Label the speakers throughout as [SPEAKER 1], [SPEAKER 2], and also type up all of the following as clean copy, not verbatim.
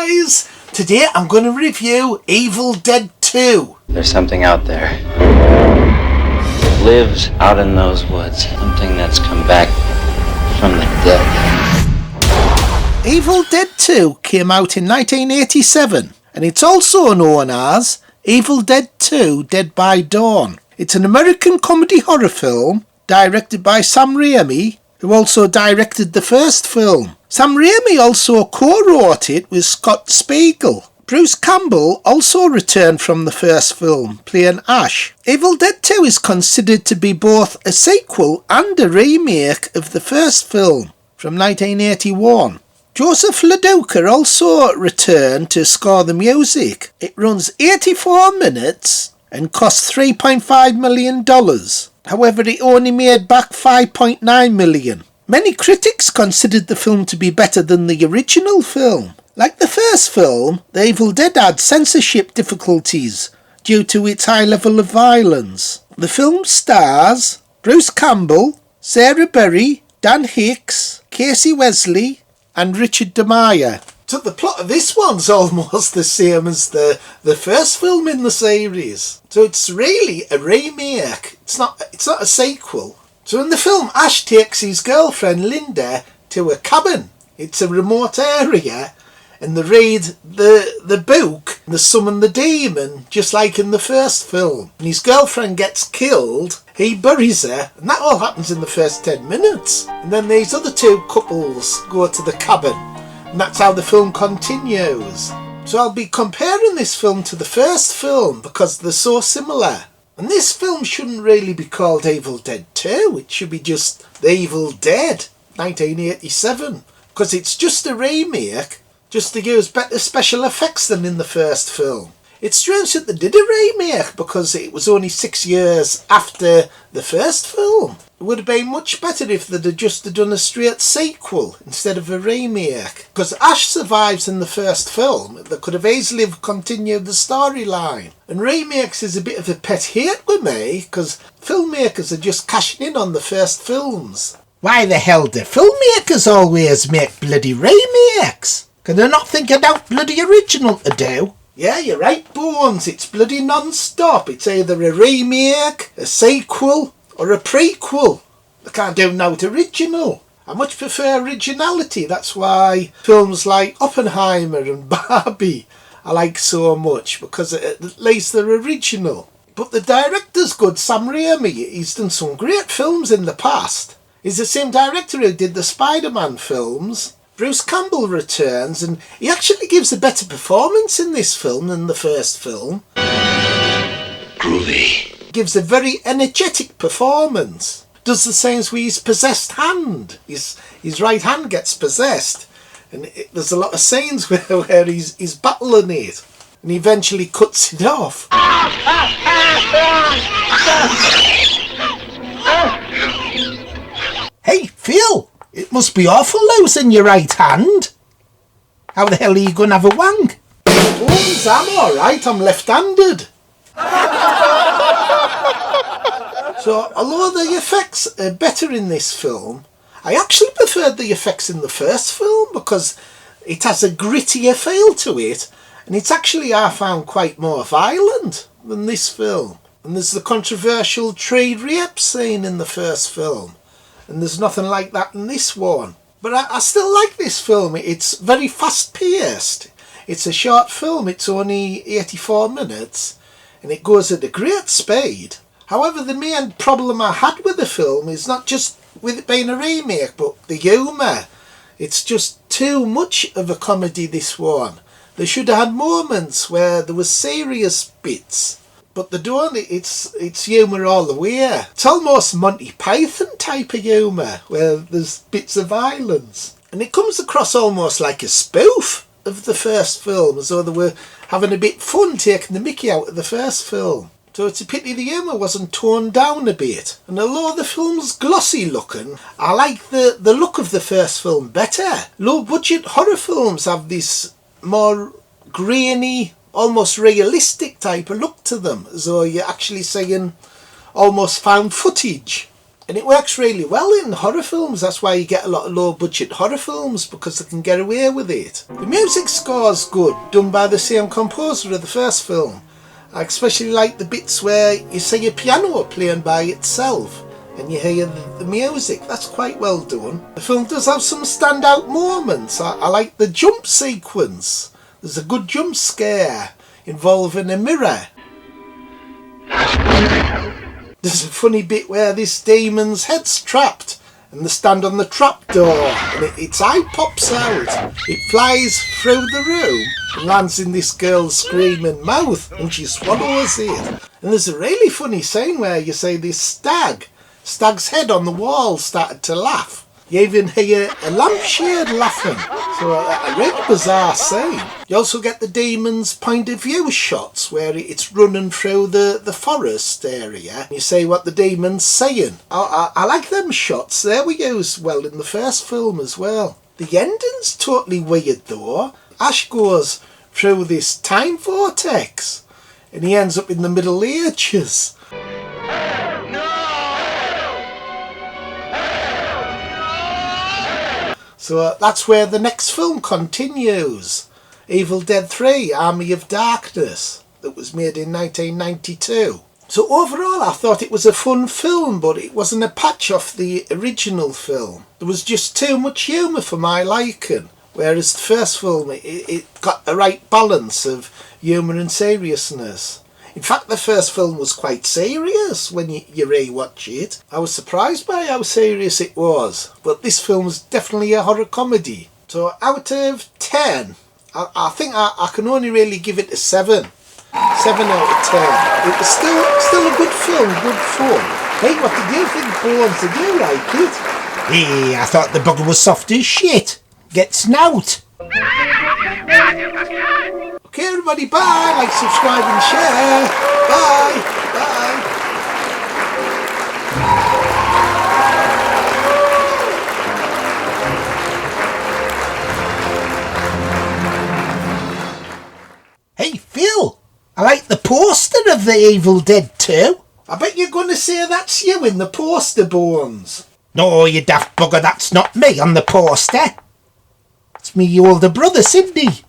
[SPEAKER 1] guys! Today I'm going to review Evil Dead 2.
[SPEAKER 2] There's something out there. It lives out in those woods. Something that's come back from the dead.
[SPEAKER 1] Evil Dead 2 came out in 1987 and it's also known as Evil Dead 2 Dead by Dawn. It's an American comedy horror film directed by Sam Raimi, who also directed the first film. Sam Raimi also co-wrote it with Scott Spiegel. Bruce Campbell also returned from the first film, playing Ash. Evil Dead 2 is considered to be both a sequel and a remake of the first film from 1981. Joseph LaDuca also returned to score the music. It runs 84 minutes and cost $3.5 million. However, it only made back $5.9 million. Many critics considered the film to be better than the original film. Like the first film, The Evil Dead had censorship difficulties due to its high level of violence. The film stars Bruce Campbell, Sarah Berry, Dan Hicks, Kassie Wesley and Richard Domeier. So the plot of this one's almost the same as the first film in the series. So it's really a remake. It's not a sequel. So in the film, Ash takes his girlfriend Linda to a cabin. It's a remote area and they read the book, they summon the demon, just like in the first film. And his girlfriend gets killed, he buries her, and that all happens in the first 10 minutes. And then these other two couples go to the cabin. And that's how the film continues. So I'll be comparing this film to the first film because they're so similar. And this film shouldn't really be called Evil Dead 2. It should be just The Evil Dead 1987. Because it's just a remake, just to use better special effects than in the first film. It's strange that they did a remake because it was only 6 years after the first film. It would have been much better if they'd have just done a straight sequel instead of a remake. Because Ash survives in the first film, they could have easily continued the storyline. And remakes is a bit of a pet hate with me because filmmakers are just cashing in on the first films. Why the hell do filmmakers always make bloody remakes? Can they not think about bloody original to do? Yeah, you're right, Bones. It's bloody non-stop. It's either a remake, a sequel, or a prequel. They can't do no original. I much prefer originality. That's why films like Oppenheimer and Barbie I like so much, because at least they're original. But the director's good, Sam Raimi. He's done some great films in the past. He's the same director who did the Spider-Man films. Bruce Campbell returns and he actually gives a better performance in this film than the first film.
[SPEAKER 3] Groovy.
[SPEAKER 1] Gives a very energetic performance. Does the same with his possessed hand. His right hand gets possessed. And there's a lot of scenes where he's battling it. And he eventually cuts it off. Hey, Phil! It must be awful losing your right hand. How the hell are you going to have a wank? Oh, I'm alright, I'm left-handed. So, although the effects are better in this film, I actually preferred the effects in the first film because it has a grittier feel to it, and it's actually, I found, quite more violent than this film. And there's the controversial tree rape scene in the first film. And there's nothing like that in this one. But I still like this film. It's very fast-paced. It's a short film. It's only 84 minutes. And it goes at a great speed. However, the main problem I had with the film is not just with it being a remake, but the humour. It's just too much of a comedy, this one. They should have had moments where there was serious bits. But they don't, it's humour all the way. It's almost Monty Python type of humour, where there's bits of violence. And it comes across almost like a spoof of the first film, as though they were having a bit fun taking the mickey out of the first film. So it's a pity the humour wasn't toned down a bit. And although the film's glossy looking, I like the look of the first film better. Low budget horror films have this more grainy, almost realistic type of look to them, as though you're actually seeing almost found footage. And it works really well in horror films. That's why you get a lot of low budget horror films, because they can get away with it. The music score's good, done by the same composer of the first film. I especially like the bits where you see a piano playing by itself and you hear the music. That's quite well done. The film does have some standout moments. I like the jump sequence. There's a good jump scare involving a mirror. There's a funny bit where this demon's head's trapped and they stand on the trapdoor and its eye pops out. It flies through the room and lands in this girl's screaming mouth and she swallows it. And there's a really funny scene where you see this stag's head on the wall started to laugh. You even hear a lampshade laughing. So a really bizarre scene. You also get the demon's point of view shots where it's running through the forest area. You see what the demon's saying. I like them shots. They were used well in the first film as well. The ending's totally weird though. Ash goes through this time vortex and he ends up in the Middle Ages. So that's where the next film continues. Evil Dead 3, Army of Darkness, that was made in 1992. So overall I thought it was a fun film, but it wasn't a patch off the original film. There was just too much humour for my liking, whereas the first film, it got the right balance of humour and seriousness. In fact, the first film was quite serious when you re-watch it. I was surprised by how serious it was, but this film's definitely a horror comedy. So out of 10, I think I can only really give it a 7. 7 out of 10. It was still a good film, good fun. Hey, what did you think, Bones? Did you like it?
[SPEAKER 3] Hey, I thought the bugger was soft as shit. Get snout.
[SPEAKER 1] Okay, everybody, bye. Like, subscribe and share. Bye. Bye.
[SPEAKER 3] Hey, Phil. I like the poster of the Evil Dead 2.
[SPEAKER 1] I bet you're going to say that's you in the poster, Bones.
[SPEAKER 3] No, you daft bugger, that's not me on the poster. It's me older brother, Sidney.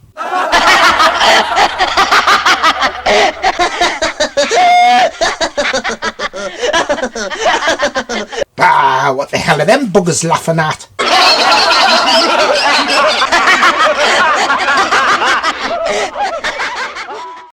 [SPEAKER 3] What the hell are them buggers laughing at?